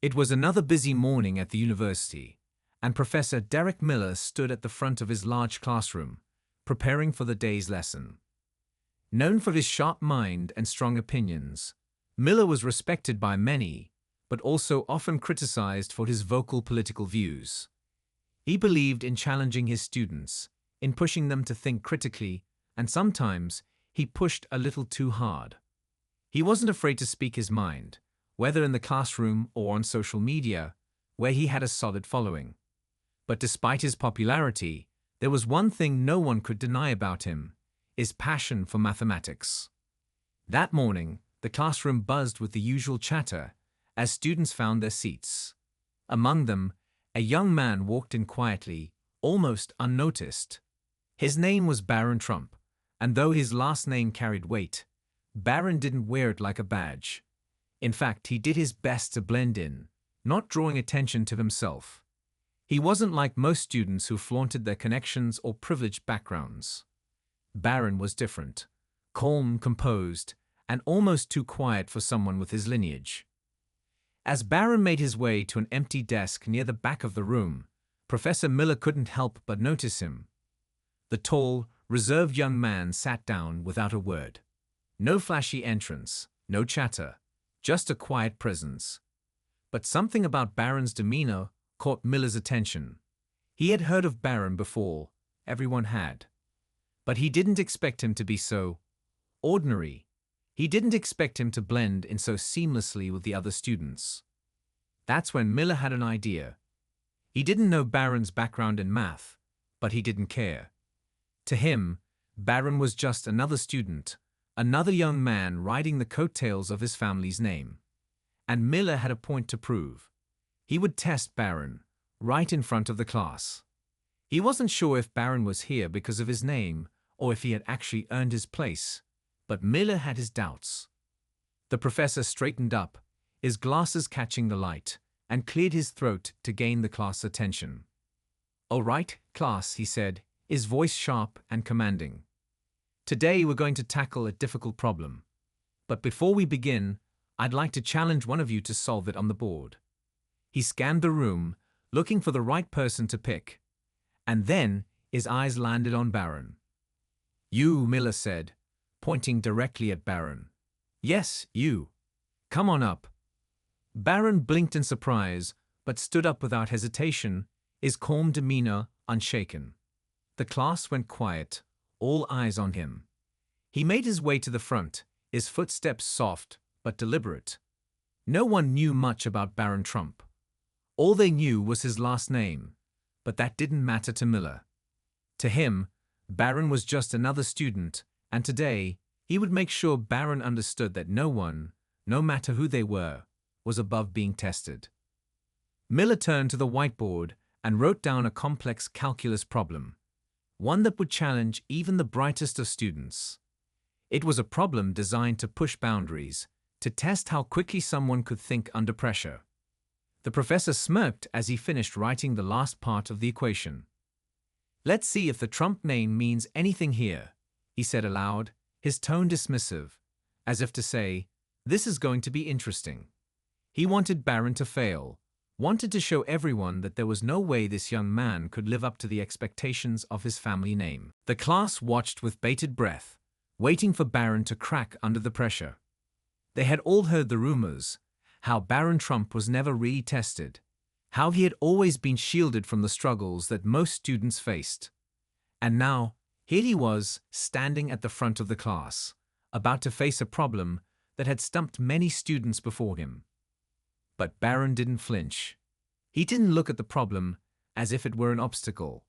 It was another busy morning at the university, and Professor Derek Miller stood at the front of his large classroom, preparing for the day's lesson. Known for his sharp mind and strong opinions, Miller was respected by many, but also often criticized for his vocal political views. He believed in challenging his students, in pushing them to think critically, and sometimes he pushed a little too hard. He wasn't afraid to speak his mind, whether in the classroom or on social media, where he had a solid following. But despite his popularity, there was one thing no one could deny about him: his passion for mathematics. That morning, the classroom buzzed with the usual chatter as students found their seats. Among them, a young man walked in quietly, almost unnoticed. His name was Barron Trump, and though his last name carried weight, Barron didn't wear it like a badge. In fact, he did his best to blend in, not drawing attention to himself. He wasn't like most students who flaunted their connections or privileged backgrounds. Barron was different, calm, composed, and almost too quiet for someone with his lineage. As Barron made his way to an empty desk near the back of the room, Professor Miller couldn't help but notice him. The tall, reserved young man sat down without a word. No flashy entrance, no chatter, just a quiet presence. But something about Barron's demeanor caught Miller's attention. He had heard of Barron before, everyone had. But he didn't expect him to be so ordinary. He didn't expect him to blend in so seamlessly with the other students. That's when Miller had an idea. He didn't know Barron's background in math, but he didn't care. To him, Barron was just another student, another young man riding the coattails of his family's name. And Miller had a point to prove. He would test Barron, right in front of the class. He wasn't sure if Barron was here because of his name or if he had actually earned his place, but Miller had his doubts. The professor straightened up, his glasses catching the light, and cleared his throat to gain the class' attention. "All right, class," he said, his voice sharp and commanding. "Today we're going to tackle a difficult problem. But before we begin, I'd like to challenge one of you to solve it on the board." He scanned the room, looking for the right person to pick. And then his eyes landed on Barron. "You," Miller said, pointing directly at Barron. "Yes, you. Come on up." Barron blinked in surprise, but stood up without hesitation, his calm demeanor unshaken. The class went quiet, all eyes on him. He made his way to the front, his footsteps soft but deliberate. No one knew much about Barron Trump. All they knew was his last name, but that didn't matter to Miller. To him, Barron was just another student, and today he would make sure Barron understood that no one, no matter who they were, was above being tested. Miller turned to the whiteboard and wrote down a complex calculus problem, one that would challenge even the brightest of students. It was a problem designed to push boundaries, to test how quickly someone could think under pressure. The professor smirked as he finished writing the last part of the equation. "Let's see if the Trump name means anything here," he said aloud, his tone dismissive, as if to say, "This is going to be interesting." He wanted Barron to fail, wanted to show everyone that there was no way this young man could live up to the expectations of his family name. The class watched with bated breath, waiting for Barron to crack under the pressure. They had all heard the rumors, how Barron Trump was never really tested, how he had always been shielded from the struggles that most students faced. And now, here he was, standing at the front of the class, about to face a problem that had stumped many students before him. But Barron didn't flinch. He didn't look at the problem as if it were an obstacle.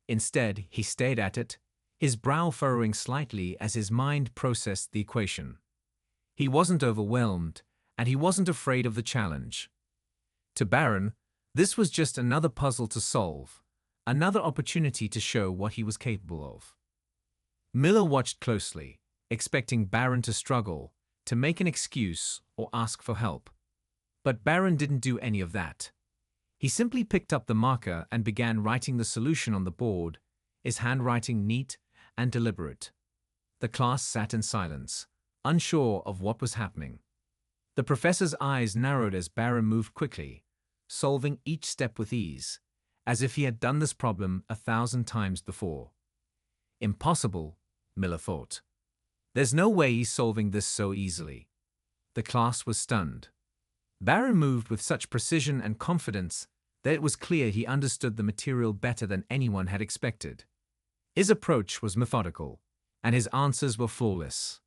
Instead, he stared at it, his brow furrowing slightly as his mind processed the equation. He wasn't overwhelmed, and he wasn't afraid of the challenge. To Barron, this was just another puzzle to solve, another opportunity to show what he was capable of. Miller watched closely, expecting Barron to struggle, to make an excuse or ask for help. But Barron didn't do any of that. He simply picked up the marker and began writing the solution on the board, his handwriting neat and deliberate. The class sat in silence, unsure of what was happening. The professor's eyes narrowed as Barron moved quickly, solving each step with ease, as if he had done this problem 1,000 times before. Impossible, Miller thought. There's no way he's solving this so easily. The class was stunned. Barron moved with such precision and confidence that it was clear he understood the material better than anyone had expected. His approach was methodical, and his answers were flawless.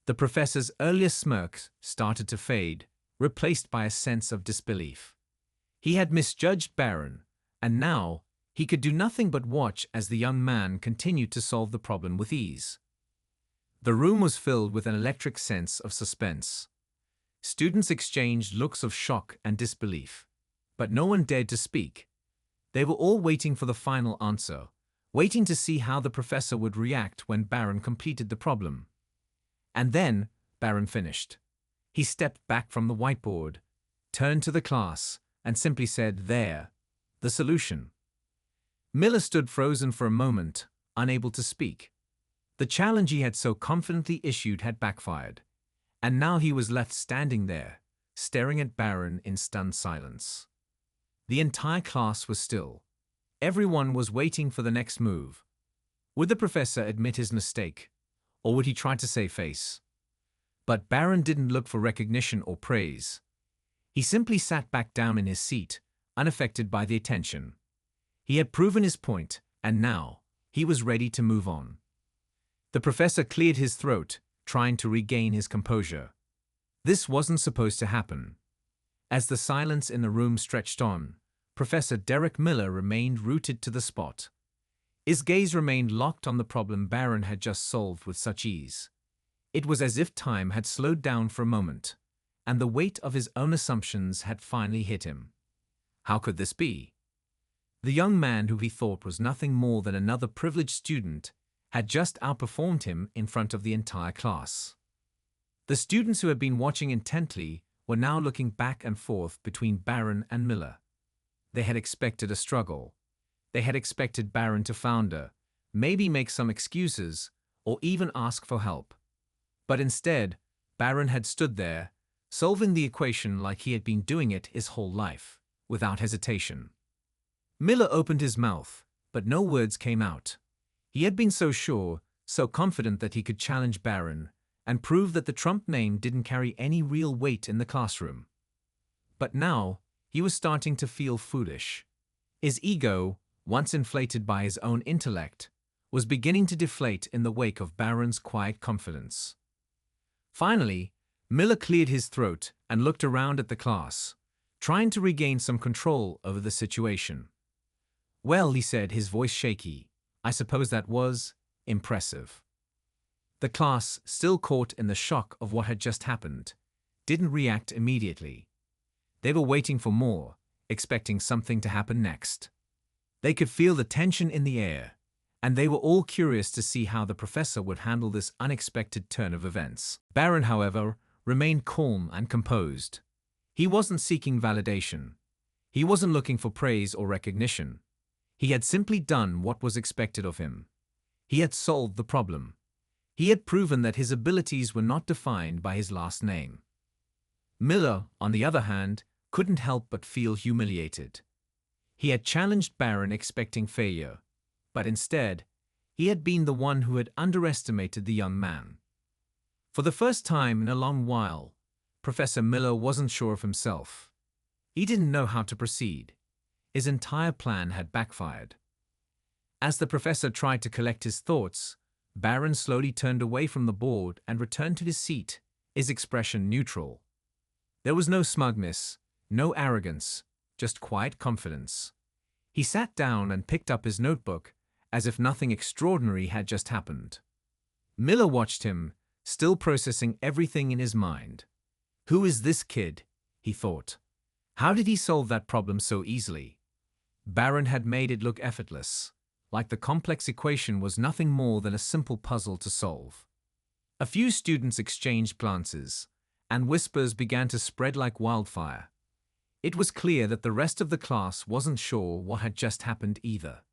The professor's earlier smirks started to fade, replaced by a sense of disbelief. He had misjudged Barron, and now he could do nothing but watch as the young man continued to solve the problem with ease. The room was filled with an electric sense of suspense. Students exchanged looks of shock and disbelief, but no one dared to speak. They were all waiting for the final answer, waiting to see how the professor would react when Barron completed the problem. And then Barron finished. He stepped back from the whiteboard, turned to the class, and simply said, "There, the solution." Miller stood frozen for a moment, unable to speak. The challenge he had so confidently issued had backfired, and now he was left standing there, staring at Barron in stunned silence. The entire class was still. Everyone was waiting for the next move. Would the professor admit his mistake, or would he try to save face? But Barron didn't look for recognition or praise. He simply sat back down in his seat, unaffected by the attention. He had proven his point, and now he was ready to move on. The professor cleared his throat, trying to regain his composure. This wasn't supposed to happen. As the silence in the room stretched on, Professor Derek Miller remained rooted to the spot. His gaze remained locked on the problem Barron had just solved with such ease. It was as if time had slowed down for a moment, and the weight of his own assumptions had finally hit him. How could this be? The young man who he thought was nothing more than another privileged student had just outperformed him in front of the entire class. The students who had been watching intently were now looking back and forth between Barron and Miller. They had expected a struggle. They had expected Barron to flounder, maybe make some excuses, or even ask for help. But instead, Barron had stood there, solving the equation like he had been doing it his whole life, without hesitation. Miller opened his mouth, but no words came out. He had been so sure, so confident that he could challenge Barron and prove that the Trump name didn't carry any real weight in the classroom. But now, he was starting to feel foolish. His ego, once inflated by his own intellect, was beginning to deflate in the wake of Barron's quiet confidence. Finally, Miller cleared his throat and looked around at the class, trying to regain some control over the situation. "Well," he said, his voice shaky, "I suppose that was impressive." The class, still caught in the shock of what had just happened, didn't react immediately. They were waiting for more, expecting something to happen next. They could feel the tension in the air, and they were all curious to see how the professor would handle this unexpected turn of events. Barron, however, remained calm and composed. He wasn't seeking validation. He wasn't looking for praise or recognition. He had simply done what was expected of him. He had solved the problem. He had proven that his abilities were not defined by his last name. Miller, on the other hand, couldn't help but feel humiliated. He had challenged Barron expecting failure, but instead, he had been the one who had underestimated the young man. For the first time in a long while, Professor Miller wasn't sure of himself. He didn't know how to proceed. His entire plan had backfired. As the professor tried to collect his thoughts, Barron slowly turned away from the board and returned to his seat, his expression neutral. There was no smugness, no arrogance, just quiet confidence. He sat down and picked up his notebook, as if nothing extraordinary had just happened. Miller watched him, still processing everything in his mind. "Who is this kid?" he thought. "How did he solve that problem so easily?" Barron had made it look effortless, like the complex equation was nothing more than a simple puzzle to solve. A few students exchanged glances, and whispers began to spread like wildfire. It was clear that the rest of the class wasn't sure what had just happened either.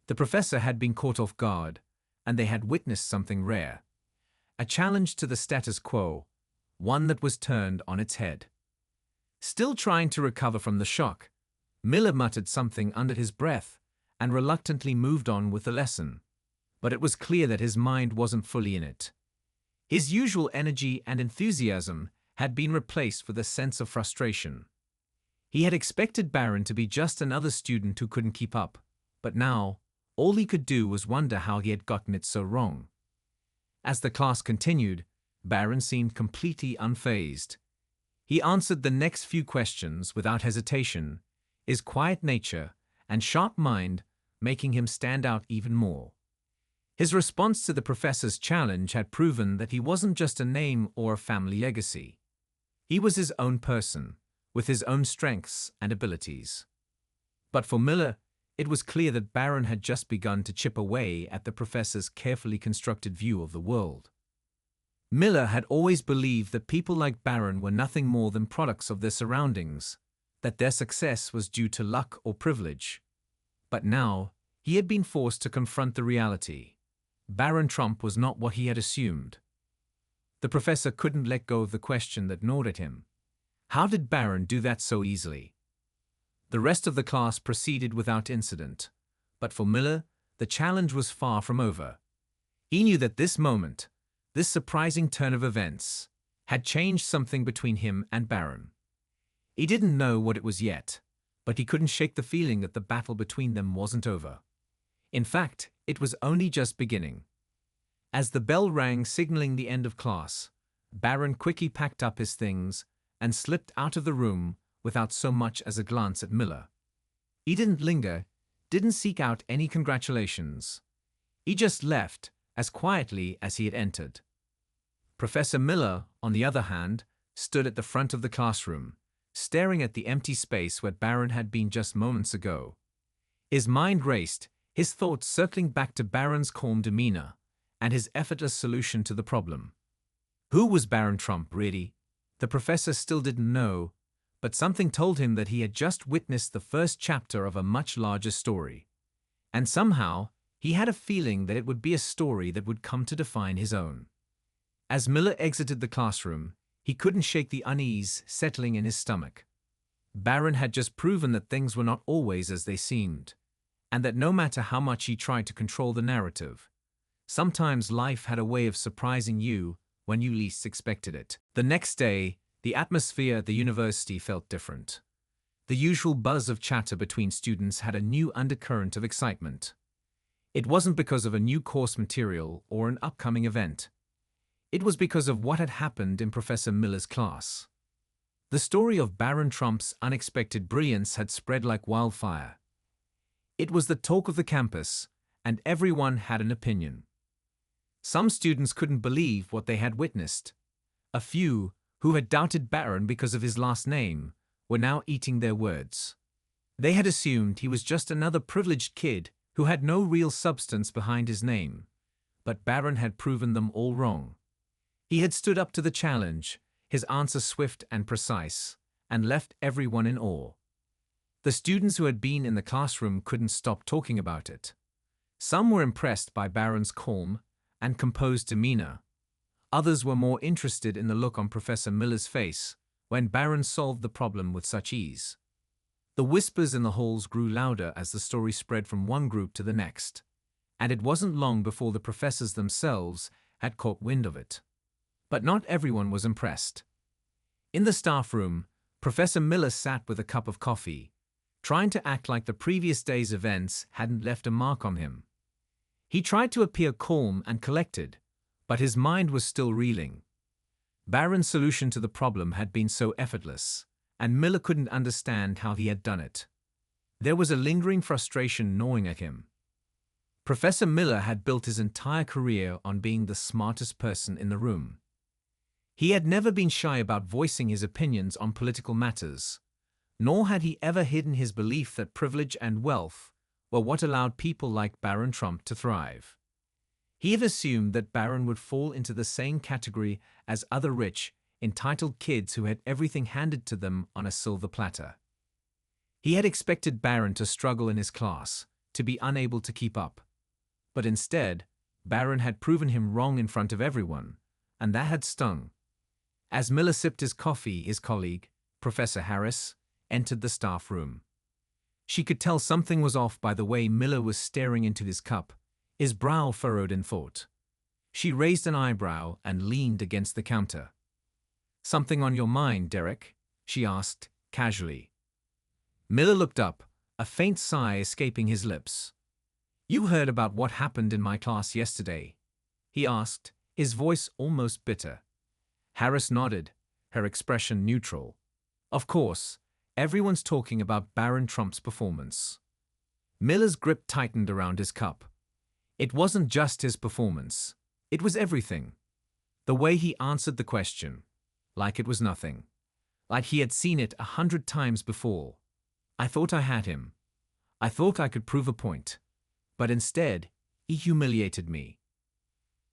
The professor had been caught off guard, and they had witnessed something rare. A challenge to the status quo, one that was turned on its head. Still trying to recover from the shock, Miller muttered something under his breath and reluctantly moved on with the lesson. But it was clear that his mind wasn't fully in it. His usual energy and enthusiasm had been replaced with a sense of frustration. He had expected Barron to be just another student who couldn't keep up, but now, all he could do was wonder how he had gotten it so wrong. As the class continued, Barron seemed completely unfazed. He answered the next few questions without hesitation, his quiet nature and sharp mind making him stand out even more. His response to the professor's challenge had proven that he wasn't just a name or a family legacy. He was his own person, with his own strengths and abilities. But for Miller, it was clear that Barron had just begun to chip away at the professor's carefully constructed view of the world. Miller had always believed that people like Barron were nothing more than products of their surroundings, that their success was due to luck or privilege. But now, he had been forced to confront the reality. Barron Trump was not what he had assumed. The professor couldn't let go of the question that gnawed at him. How did Barron do that so easily? The rest of the class proceeded without incident, but for Miller, the challenge was far from over. He knew that this moment, this surprising turn of events, had changed something between him and Barron. He didn't know what it was yet, but he couldn't shake the feeling that the battle between them wasn't over. In fact, it was only just beginning. As the bell rang signaling the end of class, Barron quickly packed up his things and slipped out of the room without so much as a glance at Miller. He didn't linger, didn't seek out any congratulations. He just left as quietly as he had entered. Professor Miller, on the other hand, stood at the front of the classroom, staring at the empty space where Barron had been just moments ago. His mind raced, his thoughts circling back to Barron's calm demeanor and his effortless solution to the problem. Who was Barron Trump, really? The professor still didn't know, but something told him that he had just witnessed the first chapter of a much larger story. And somehow, he had a feeling that it would be a story that would come to define his own. As Miller exited the classroom, he couldn't shake the unease settling in his stomach. Barron had just proven that things were not always as they seemed, and that no matter how much he tried to control the narrative, sometimes life had a way of surprising you when you least expected it. The next day, the atmosphere at the university felt different. The usual buzz of chatter between students had a new undercurrent of excitement. It wasn't because of a new course material or an upcoming event. It was because of what had happened in Professor Miller's class. The story of Barron Trump's unexpected brilliance had spread like wildfire. It was the talk of the campus, and everyone had an opinion. Some students couldn't believe what they had witnessed. A few, who had doubted Barron because of his last name, were now eating their words. They had assumed he was just another privileged kid who had no real substance behind his name. But Barron had proven them all wrong. He had stood up to the challenge, his answer swift and precise, and left everyone in awe. The students who had been in the classroom couldn't stop talking about it. Some were impressed by Barron's calm and composed demeanor. Others were more interested in the look on Professor Miller's face when Barron solved the problem with such ease. The whispers in the halls grew louder as the story spread from one group to the next, and it wasn't long before the professors themselves had caught wind of it. But not everyone was impressed. In the staff room, Professor Miller sat with a cup of coffee, trying to act like the previous day's events hadn't left a mark on him. He tried to appear calm and collected, but his mind was still reeling. Barron's solution to the problem had been so effortless, and Miller couldn't understand how he had done it. There was a lingering frustration gnawing at him. Professor Miller had built his entire career on being the smartest person in the room. He had never been shy about voicing his opinions on political matters, nor had he ever hidden his belief that privilege and wealth were what allowed people like Barron Trump to thrive. He had assumed that Barron would fall into the same category as other rich, entitled kids who had everything handed to them on a silver platter. He had expected Barron to struggle in his class, to be unable to keep up. But instead, Barron had proven him wrong in front of everyone, and that had stung. As Miller sipped his coffee, his colleague, Professor Harris, entered the staff room. She could tell something was off by the way Miller was staring into his cup, his brow furrowed in thought. She raised an eyebrow and leaned against the counter. "Something on your mind, Derek?" she asked, casually. Miller looked up, a faint sigh escaping his lips. "You heard about what happened in my class yesterday?" he asked, his voice almost bitter. Harris nodded, her expression neutral. "Of course, everyone's talking about Barron Trump's performance." Miller's grip tightened around his cup. It wasn't just his performance. It was everything. The way he answered the question, like it was nothing. Like he had seen it 100 times before. "I thought I had him. I thought I could prove a point. But instead, he humiliated me."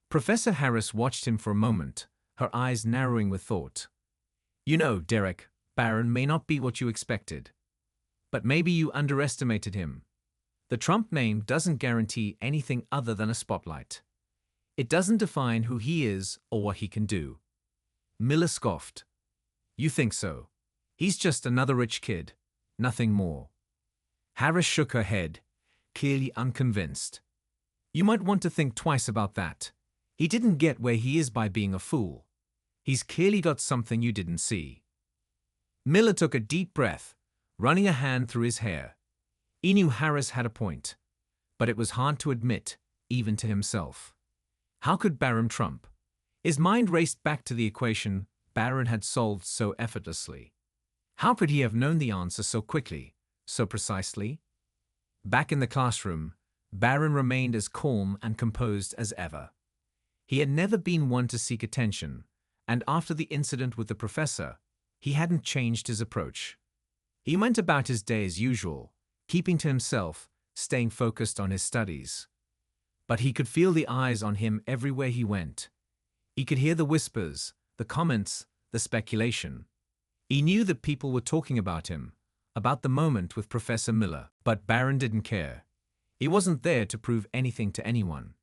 Professor Harris watched him for a moment, her eyes narrowing with thought. "You know, Derek, Barron may not be what you expected. But maybe you underestimated him. The Trump name doesn't guarantee anything other than a spotlight. It doesn't define who he is or what he can do." Miller scoffed. "You think so? He's just another rich kid, nothing more." Harris shook her head, clearly unconvinced. "You might want to think twice about that. He didn't get where he is by being a fool. He's clearly got something you didn't see." Miller took a deep breath, running a hand through his hair. He knew Harris had a point, but it was hard to admit, even to himself. How could Barron trump? His mind raced back to the equation Barron had solved so effortlessly. How could he have known the answer so quickly, so precisely? Back in the classroom, Barron remained as calm and composed as ever. He had never been one to seek attention, and after the incident with the professor, he hadn't changed his approach. He went about his day as usual, keeping to himself, staying focused on his studies. But he could feel the eyes on him everywhere he went. He could hear the whispers, the comments, the speculation. He knew that people were talking about him, about the moment with Professor Miller. But Barron didn't care. He wasn't there to prove anything to anyone.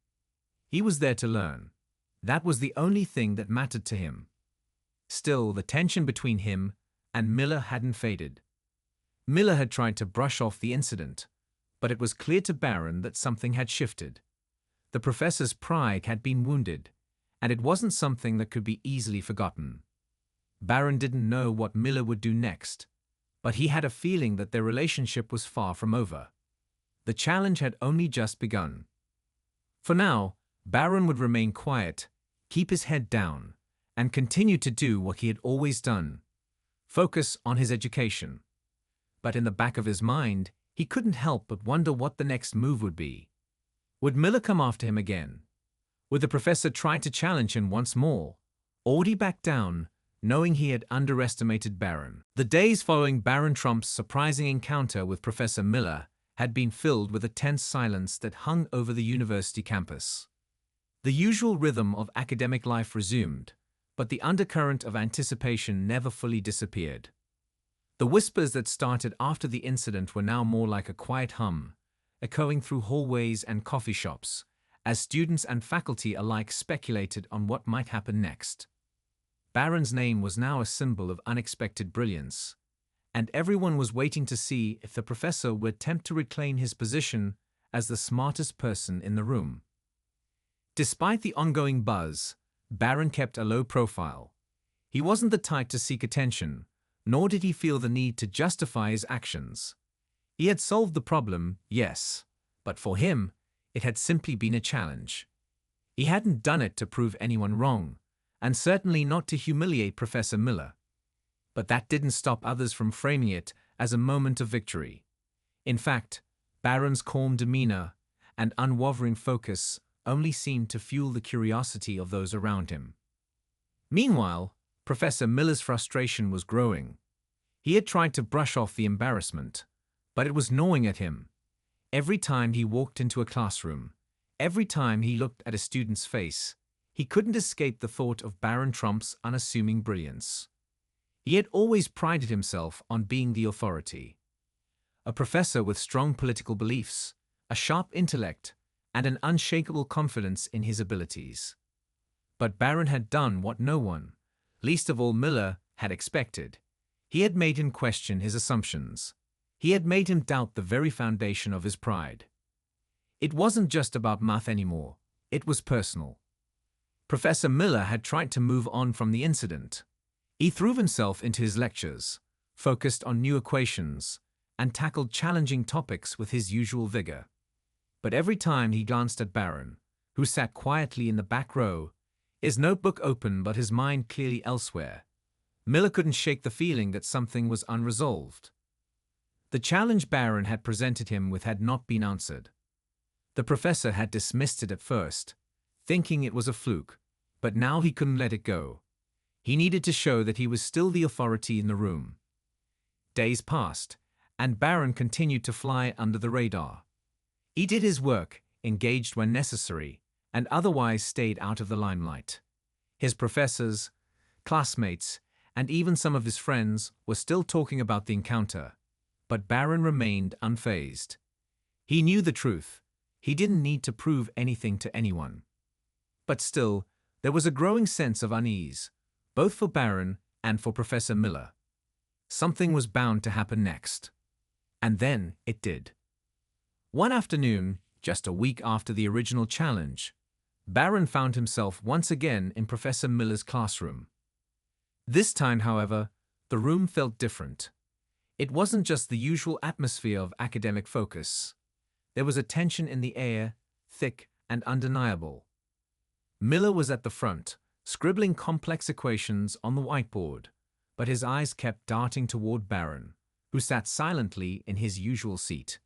He was there to learn. That was the only thing that mattered to him. Still, the tension between him and Miller hadn't faded. Miller had tried to brush off the incident, but it was clear to Barron that something had shifted. The professor's pride had been wounded, and it wasn't something that could be easily forgotten. Barron didn't know what Miller would do next, but he had a feeling that their relationship was far from over. The challenge had only just begun. For now, Barron would remain quiet, keep his head down, and continue to do what he had always done, focus on his education. But in the back of his mind, he couldn't help but wonder what the next move would be. Would Miller come after him again? Would the professor try to challenge him once more? Or would he back down, knowing he had underestimated Barron? The days following Barron Trump's surprising encounter with Professor Miller had been filled with a tense silence that hung over the university campus. The usual rhythm of academic life resumed, but the undercurrent of anticipation never fully disappeared. The whispers that started after the incident were now more like a quiet hum, echoing through hallways and coffee shops, as students and faculty alike speculated on what might happen next. Barron's name was now a symbol of unexpected brilliance, and everyone was waiting to see if the professor would attempt to reclaim his position as the smartest person in the room. Despite the ongoing buzz, Barron kept a low profile. He wasn't the type to seek attention, nor did he feel the need to justify his actions. He had solved the problem, yes, but for him, it had simply been a challenge. He hadn't done it to prove anyone wrong, and certainly not to humiliate Professor Miller. But that didn't stop others from framing it as a moment of victory. In fact, Barron's calm demeanor and unwavering focus only seemed to fuel the curiosity of those around him. Meanwhile, Professor Miller's frustration was growing. He had tried to brush off the embarrassment, but it was gnawing at him. Every time he walked into a classroom, every time he looked at a student's face, he couldn't escape the thought of Barron Trump's unassuming brilliance. He had always prided himself on being the authority. A professor with strong political beliefs, a sharp intellect, and an unshakable confidence in his abilities. But Barron had done what no one, least of all Miller had expected. He had made him question his assumptions. He had made him doubt the very foundation of his pride. It wasn't just about math anymore. It was personal. Professor Miller had tried to move on from the incident. He threw himself into his lectures, focused on new equations, and tackled challenging topics with his usual vigor. But every time he glanced at Barron, who sat quietly in the back row, his notebook open but his mind clearly elsewhere, Miller couldn't shake the feeling that something was unresolved. The challenge Barron had presented him with had not been answered. The professor had dismissed it at first, thinking it was a fluke, but now he couldn't let it go. He needed to show that he was still the authority in the room. Days passed, and Barron continued to fly under the radar. He did his work, engaged when necessary, and otherwise stayed out of the limelight. His professors, classmates, and even some of his friends were still talking about the encounter, but Barron remained unfazed. He knew the truth. He didn't need to prove anything to anyone. But still, there was a growing sense of unease, both for Barron and for Professor Miller. Something was bound to happen next. And then it did. One afternoon, just a week after the original challenge, Barron found himself once again in Professor Miller's classroom. This time, however, the room felt different. It wasn't just the usual atmosphere of academic focus. There was a tension in the air, thick and undeniable. Miller was at the front, scribbling complex equations on the whiteboard, but his eyes kept darting toward Barron, who sat silently in his usual seat.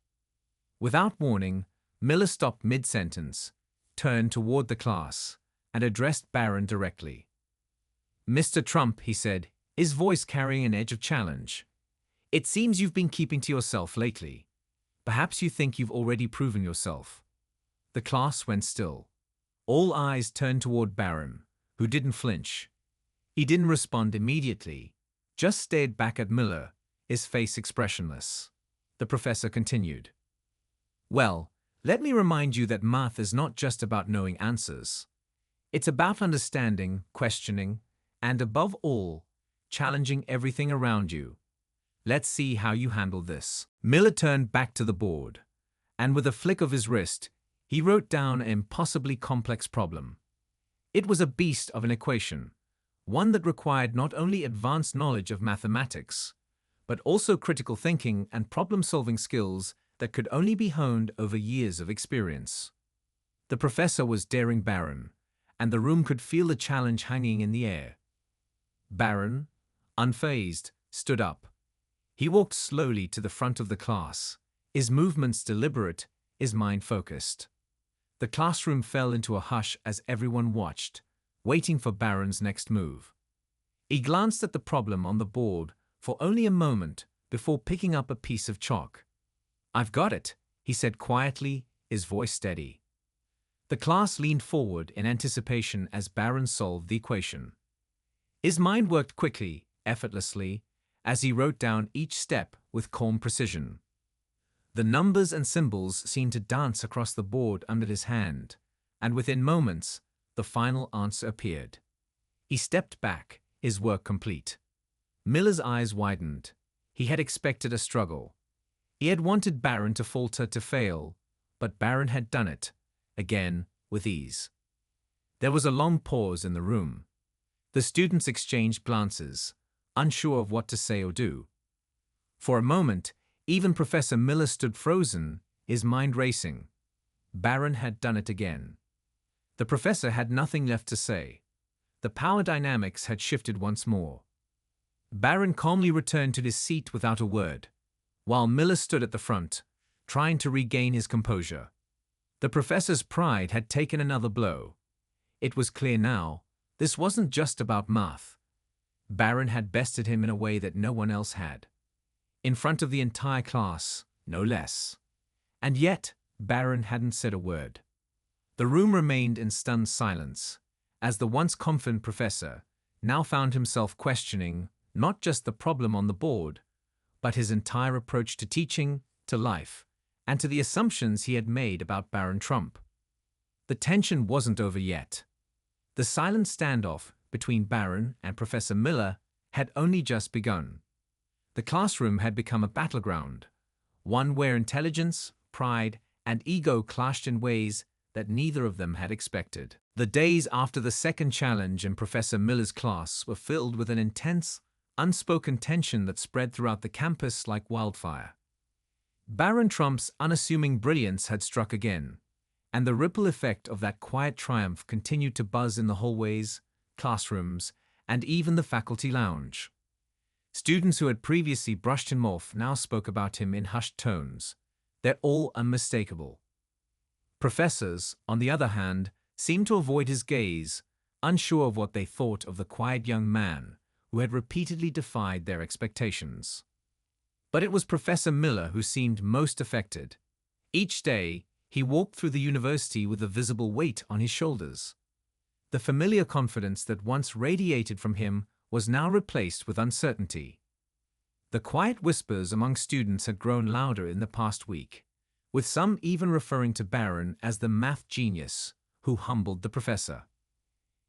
Without warning, Miller stopped mid-sentence, turned toward the class, and addressed Barron directly. "Mr. Trump," he said, his voice carrying an edge of challenge, "it seems you've been keeping to yourself lately. Perhaps you think you've already proven yourself." The class went still. All eyes turned toward Barron, who didn't flinch. He didn't respond immediately, just stared back at Miller, his face expressionless. The professor continued. "Well, let me remind you that math is not just about knowing answers. It's about understanding, questioning, and above all, challenging everything around you. Let's see how you handle this." Miller turned back to the board, and with a flick of his wrist, he wrote down an impossibly complex problem. It was a beast of an equation, one that required not only advanced knowledge of mathematics, but also critical thinking and problem-solving skills that could only be honed over years of experience. The professor was daring Barron, and the room could feel the challenge hanging in the air. Barron, unfazed, stood up. He walked slowly to the front of the class, his movements deliberate, his mind focused. The classroom fell into a hush as everyone watched, waiting for Barron's next move. He glanced at the problem on the board for only a moment before picking up a piece of chalk. "I've got it," he said quietly, his voice steady. The class leaned forward in anticipation as Barron solved the equation. His mind worked quickly, effortlessly, as he wrote down each step with calm precision. The numbers and symbols seemed to dance across the board under his hand, and within moments, the final answer appeared. He stepped back, his work complete. Miller's eyes widened. He had expected a struggle. He had wanted Barron to falter, to fail, but Barron had done it, again, with ease. There was a long pause in the room. The students exchanged glances, unsure of what to say or do. For a moment, even Professor Miller stood frozen, his mind racing. Barron had done it again. The professor had nothing left to say. The power dynamics had shifted once more. Barron calmly returned to his seat without a word, while Miller stood at the front, trying to regain his composure. The professor's pride had taken another blow. It was clear now, this wasn't just about math. Barron had bested him in a way that no one else had. In front of the entire class, no less. And yet, Barron hadn't said a word. The room remained in stunned silence, as the once confident professor now found himself questioning not just the problem on the board, but his entire approach to teaching, to life, and to the assumptions he had made about Barron Trump. The tension wasn't over yet. The silent standoff between Barron and Professor Miller had only just begun. The classroom had become a battleground, one where intelligence, pride, and ego clashed in ways that neither of them had expected. The days after the second challenge in Professor Miller's class were filled with an intense, unspoken tension that spread throughout the campus like wildfire. Barron Trump's unassuming brilliance had struck again, and the ripple effect of that quiet triumph continued to buzz in the hallways, classrooms, and even the faculty lounge. Students who had previously brushed him off now spoke about him in hushed tones, their awe unmistakable. Professors, on the other hand, seemed to avoid his gaze, unsure of what they thought of the quiet young man who had repeatedly defied their expectations. But it was Professor Miller who seemed most affected. Each day, he walked through the university with a visible weight on his shoulders. The familiar confidence that once radiated from him was now replaced with uncertainty. The quiet whispers among students had grown louder in the past week, with some even referring to Barron as the math genius who humbled the professor.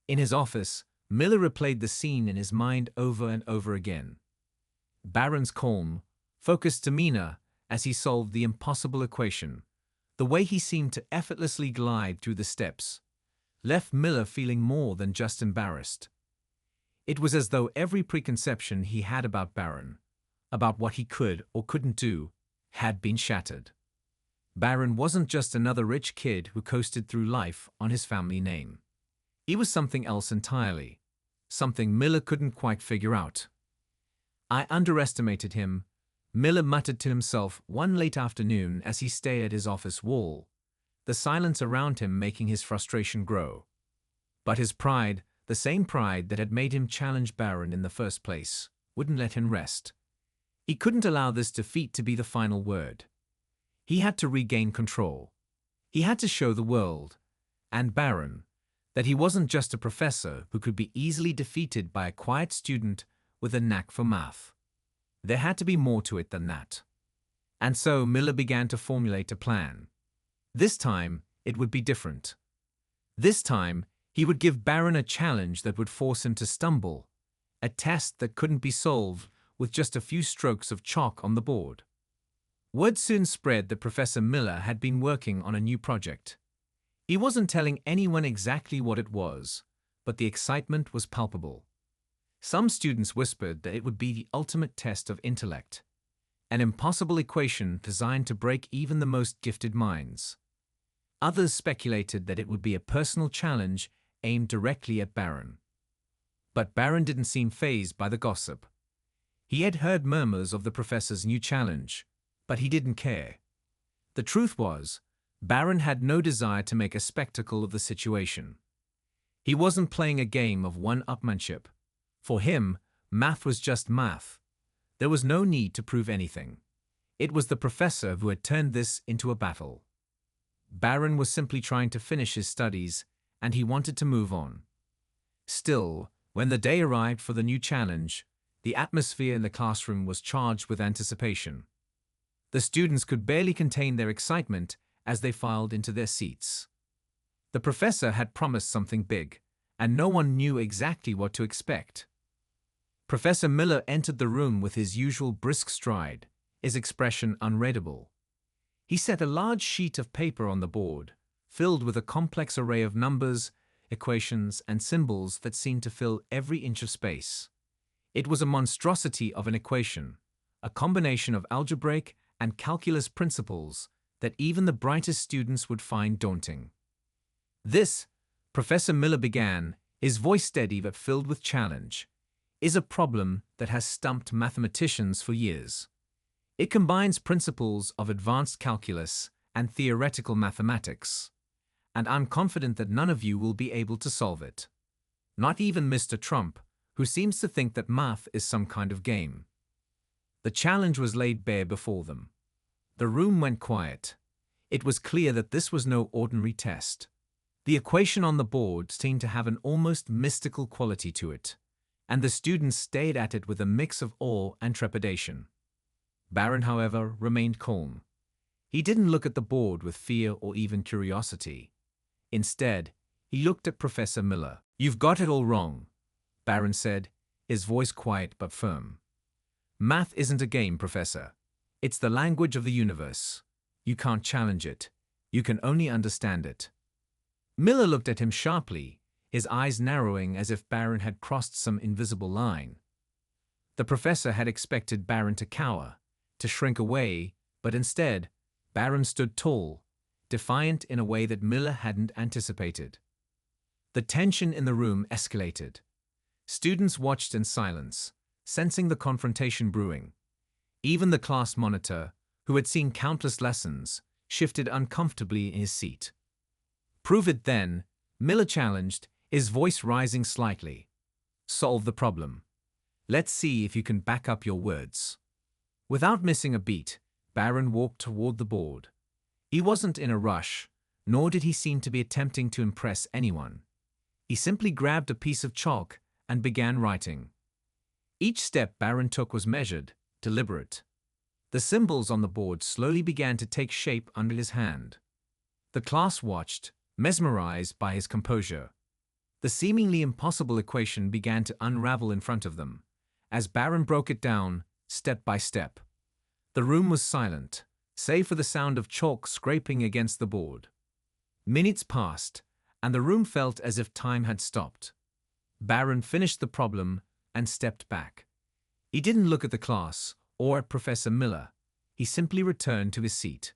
In his office, Miller replayed the scene in his mind over and over again. Barron's calm, focused demeanor as he solved the impossible equation, the way he seemed to effortlessly glide through the steps, left Miller feeling more than just embarrassed. It was as though every preconception he had about Barron, about what he could or couldn't do, had been shattered. Barron wasn't just another rich kid who coasted through life on his family name. He was something else entirely, something Miller couldn't quite figure out. "I underestimated him," Miller muttered to himself one late afternoon as he stared at his office wall, the silence around him making his frustration grow. But his pride, the same pride that had made him challenge Barron in the first place, wouldn't let him rest. He couldn't allow this defeat to be the final word. He had to regain control. He had to show the world, and Barron, that he wasn't just a professor who could be easily defeated by a quiet student with a knack for math. There had to be more to it than that. And so Miller began to formulate a plan. This time, it would be different. This time, he would give Barron a challenge that would force him to stumble, a test that couldn't be solved with just a few strokes of chalk on the board. Word soon spread that Professor Miller had been working on a new project. He wasn't telling anyone exactly what it was, but the excitement was palpable. Some students whispered that it would be the ultimate test of intellect, an impossible equation designed to break even the most gifted minds. Others speculated that it would be a personal challenge aimed directly at Barron. But Barron didn't seem fazed by the gossip. He had heard murmurs of the professor's new challenge, but he didn't care. The truth was, Barron had no desire to make a spectacle of the situation. He wasn't playing a game of one-upmanship. For him, math was just math. There was no need to prove anything. It was the professor who had turned this into a battle. Barron was simply trying to finish his studies, and he wanted to move on. Still, when the day arrived for the new challenge, the atmosphere in the classroom was charged with anticipation. The students could barely contain their excitement as they filed into their seats. The professor had promised something big, and no one knew exactly what to expect. Professor Miller entered the room with his usual brisk stride, his expression unreadable. He set a large sheet of paper on the board, filled with a complex array of numbers, equations, and symbols that seemed to fill every inch of space. It was a monstrosity of an equation, a combination of algebraic and calculus principles that even the brightest students would find daunting. "This," Professor Miller began, his voice steady but filled with challenge, "is a problem that has stumped mathematicians for years. It combines principles of advanced calculus and theoretical mathematics, and I'm confident that none of you will be able to solve it. Not even Mr. Trump, who seems to think that math is some kind of game." The challenge was laid bare before them. The room went quiet. It was clear that this was no ordinary test. The equation on the board seemed to have an almost mystical quality to it, and the students stared at it with a mix of awe and trepidation. Barron, however, remained calm. He didn't look at the board with fear or even curiosity. Instead, he looked at Professor Miller. "You've got it all wrong," Barron said, his voice quiet but firm. Math isn't a game, Professor. It's the language of the universe. You can't challenge it. You can only understand it. Miller looked at him sharply, his eyes narrowing as if Barron had crossed some invisible line. The professor had expected Barron to cower, to shrink away, but instead, Barron stood tall, defiant in a way that Miller hadn't anticipated. The tension in the room escalated. Students watched in silence, sensing the confrontation brewing. Even the class monitor, who had seen countless lessons, shifted uncomfortably in his seat. "Prove it then," Miller challenged, his voice rising slightly. "Solve the problem. Let's see if you can back up your words." Without missing a beat, Barron walked toward the board. He wasn't in a rush, nor did he seem to be attempting to impress anyone. He simply grabbed a piece of chalk and began writing. Each step Barron took was measured, deliberate. The symbols on the board slowly began to take shape under his hand. The class watched, mesmerized by his composure. The seemingly impossible equation began to unravel in front of them, as Barron broke it down, step by step. The room was silent, save for the sound of chalk scraping against the board. Minutes passed, and the room felt as if time had stopped. Barron finished the problem and stepped back. He didn't look at the class or at Professor Miller. He simply returned to his seat.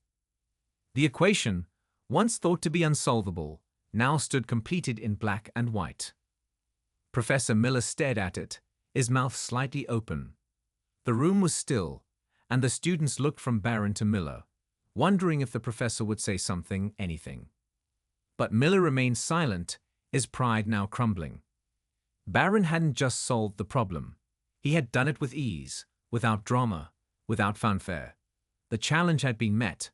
The equation, once thought to be unsolvable, now stood completed in black and white. Professor Miller stared at it, his mouth slightly open. The room was still, and the students looked from Barron to Miller, wondering if the professor would say something, anything. But Miller remained silent, his pride now crumbling. Barron hadn't just solved the problem. He had done it with ease, without drama, without fanfare. The challenge had been met,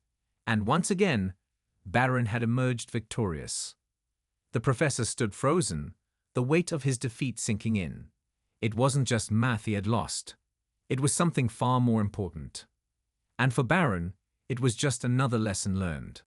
and once again, Barron had emerged victorious. The professor stood frozen, the weight of his defeat sinking in. It wasn't just math he had lost. It was something far more important. And for Barron, it was just another lesson learned.